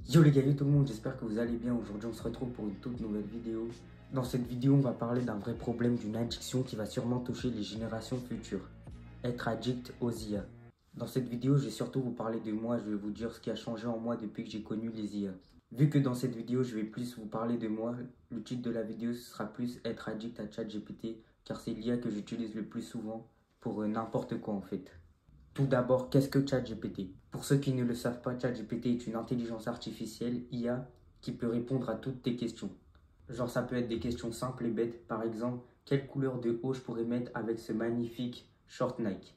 Yo les gars, yo tout le monde, j'espère que vous allez bien. Aujourd'hui on se retrouve pour une toute nouvelle vidéo. Dans cette vidéo on va parler d'un vrai problème, d'une addiction qui va sûrement toucher les générations futures. Être addict aux IA. Dans cette vidéo je vais surtout vous parler de moi, je vais vous dire ce qui a changé en moi depuis que j'ai connu les IA. Vu que dans cette vidéo je vais plus vous parler de moi, le titre de la vidéo sera plus être addict à ChatGPT, car c'est l'IA que j'utilise le plus souvent pour n'importe quoi en fait. Tout d'abord, qu'est-ce que ChatGPT? Pour ceux qui ne le savent pas, ChatGPT est une intelligence artificielle, IA, qui peut répondre à toutes tes questions. Genre ça peut être des questions simples et bêtes. Par exemple, quelle couleur de haut je pourrais mettre avec ce magnifique short Nike?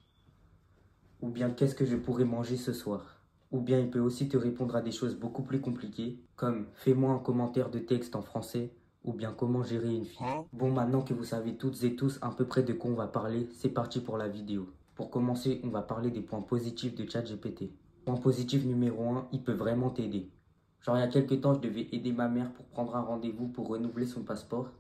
Ou bien qu'est-ce que je pourrais manger ce soir? Ou bien il peut aussi te répondre à des choses beaucoup plus compliquées, comme fais-moi un commentaire de texte en français, ou bien comment gérer une fille. Bon, maintenant que vous savez toutes et tous à peu près de quoi on va parler, c'est parti pour la vidéo. Pour commencer, on va parler des points positifs de ChatGPT. Point positif numéro 1, il peut vraiment t'aider. Genre il y a quelques temps, je devais aider ma mère pour prendre un rendez-vous pour renouveler son passeport.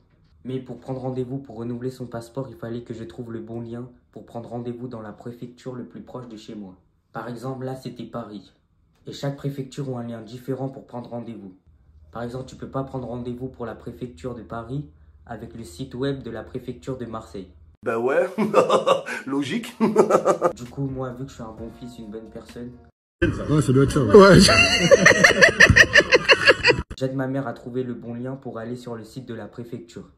Mais pour prendre rendez-vous pour renouveler son passeport, il fallait que je trouve le bon lien pour prendre rendez-vous dans la préfecture le plus proche de chez moi. Par exemple, là, c'était Paris. Et chaque préfecture a un lien différent pour prendre rendez-vous. Par exemple, tu ne peux pas prendre rendez-vous pour la préfecture de Paris avec le site web de la préfecture de Marseille. Bah ouais, logique. Du coup, moi, vu que je suis un bon fils, une bonne personne, Ouais, ça doit être ça. Ouais. j'aide ma mère à trouver le bon lien pour aller sur le site de la préfecture.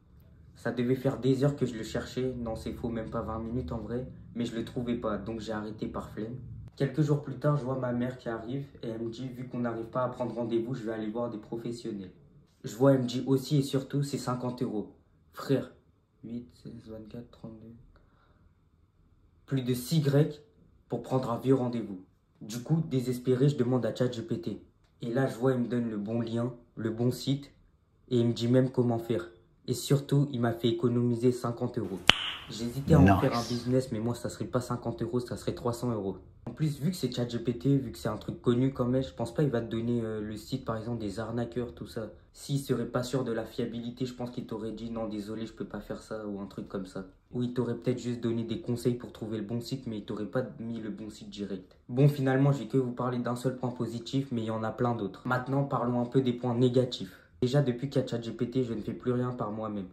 Ça devait faire des heures que je le cherchais, non c'est faux, même pas 20 minutes en vrai, mais je le trouvais pas, donc j'ai arrêté par flemme. Quelques jours plus tard, je vois ma mère qui arrive et elle me dit, vu qu'on n'arrive pas à prendre rendez-vous, je vais aller voir des professionnels. Je vois, elle me dit aussi et surtout, c'est 50 €. Frère, 8, 16, 24, 32... Plus de 6 grecs pour prendre un vieux rendez-vous. Du coup, désespéré, je demande à ChatGPT. Et là, je vois, il me donne le bon lien, le bon site, et il me dit même comment faire. Et surtout, il m'a fait économiser 50 €. J'hésitais à en faire un business, mais moi, ça serait pas 50 €, ça serait 300 €. En plus, vu que c'est ChatGPT, vu que c'est un truc connu quand même, je pense pas qu'il va te donner le site, par exemple, des arnaqueurs, tout ça. S'il serait pas sûr de la fiabilité, je pense qu'il t'aurait dit non, désolé, je peux pas faire ça, ou un truc comme ça. Ou il t'aurait peut-être juste donné des conseils pour trouver le bon site, mais il t'aurait pas mis le bon site direct. Bon, finalement, j'ai que vous parler d'un seul point positif, mais il y en a plein d'autres. Maintenant, parlons un peu des points négatifs. Déjà, depuis qu'il y a ChatGPT, je ne fais plus rien par moi-même.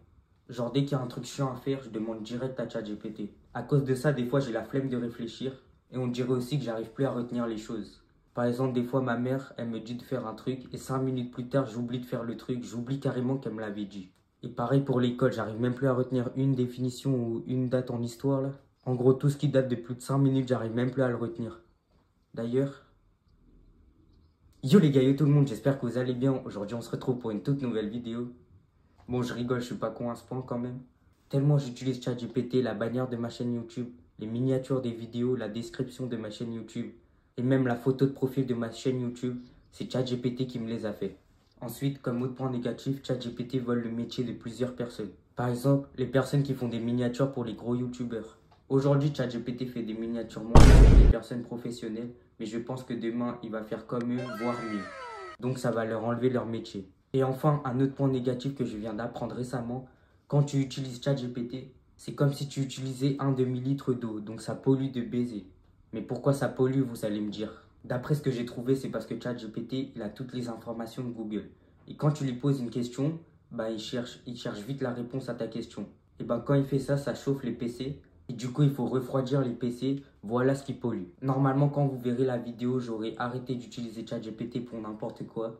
Genre, dès qu'il y a un truc chiant à faire, je demande direct à ChatGPT. À cause de ça, des fois, j'ai la flemme de réfléchir. Et on dirait aussi que j'arrive plus à retenir les choses. Par exemple, des fois, ma mère, elle me dit de faire un truc. Et 5 minutes plus tard, j'oublie de faire le truc. J'oublie carrément qu'elle me l'avait dit. Et pareil pour l'école, j'arrive même plus à retenir une définition ou une date en histoire, là. En gros, tout ce qui date de plus de 5 minutes, j'arrive même plus à le retenir. D'ailleurs... Yo les gars, yo tout le monde, j'espère que vous allez bien. Aujourd'hui, on se retrouve pour une toute nouvelle vidéo. Bon, je rigole, je suis pas con à ce point quand même. Tellement j'utilise ChatGPT, la bannière de ma chaîne YouTube, les miniatures des vidéos, la description de ma chaîne YouTube et même la photo de profil de ma chaîne YouTube, c'est ChatGPT qui me les a fait. Ensuite, comme autre point négatif, ChatGPT vole le métier de plusieurs personnes. Par exemple, les personnes qui font des miniatures pour les gros YouTubeurs. Aujourd'hui, ChatGPT fait des miniatures moins pour des personnes professionnelles, mais je pense que demain, il va faire comme eux, voire mieux. Donc ça va leur enlever leur métier. Et enfin, un autre point négatif que je viens d'apprendre récemment, quand tu utilises ChatGPT, c'est comme si tu utilisais un demi-litre d'eau, donc ça pollue de baiser. Mais pourquoi ça pollue, vous allez me dire? D'après ce que j'ai trouvé, c'est parce que ChatGPT, il a toutes les informations de Google. Et quand tu lui poses une question, bah, il cherche vite la réponse à ta question. Et bah, quand il fait ça, ça chauffe les PC. Et du coup, il faut refroidir les PC. Voilà ce qui pollue. Normalement, quand vous verrez la vidéo, j'aurai arrêté d'utiliser ChatGPT pour n'importe quoi.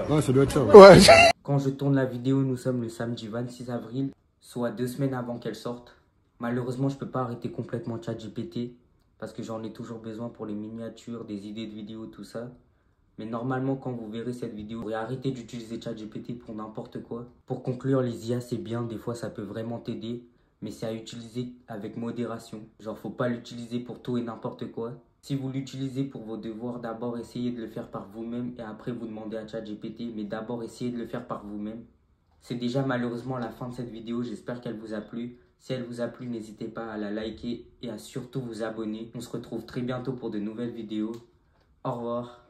Ouais, ça doit être ça. Ouais. Quand je tourne la vidéo, nous sommes le samedi 26 avril, soit 2 semaines avant qu'elle sorte. Malheureusement, je ne peux pas arrêter complètement ChatGPT parce que j'en ai toujours besoin pour les miniatures, des idées de vidéos, tout ça. Mais normalement, quand vous verrez cette vidéo, vous pourrez arrêter d'utiliser ChatGPT pour n'importe quoi. Pour conclure, les IA, c'est bien, des fois, ça peut vraiment t'aider. Mais c'est à utiliser avec modération. Genre, faut pas l'utiliser pour tout et n'importe quoi. Si vous l'utilisez pour vos devoirs, d'abord essayez de le faire par vous-même et après vous demandez à ChatGPT, mais d'abord essayez de le faire par vous-même. C'est déjà malheureusement la fin de cette vidéo, j'espère qu'elle vous a plu. Si elle vous a plu, n'hésitez pas à la liker et à surtout vous abonner. On se retrouve très bientôt pour de nouvelles vidéos. Au revoir.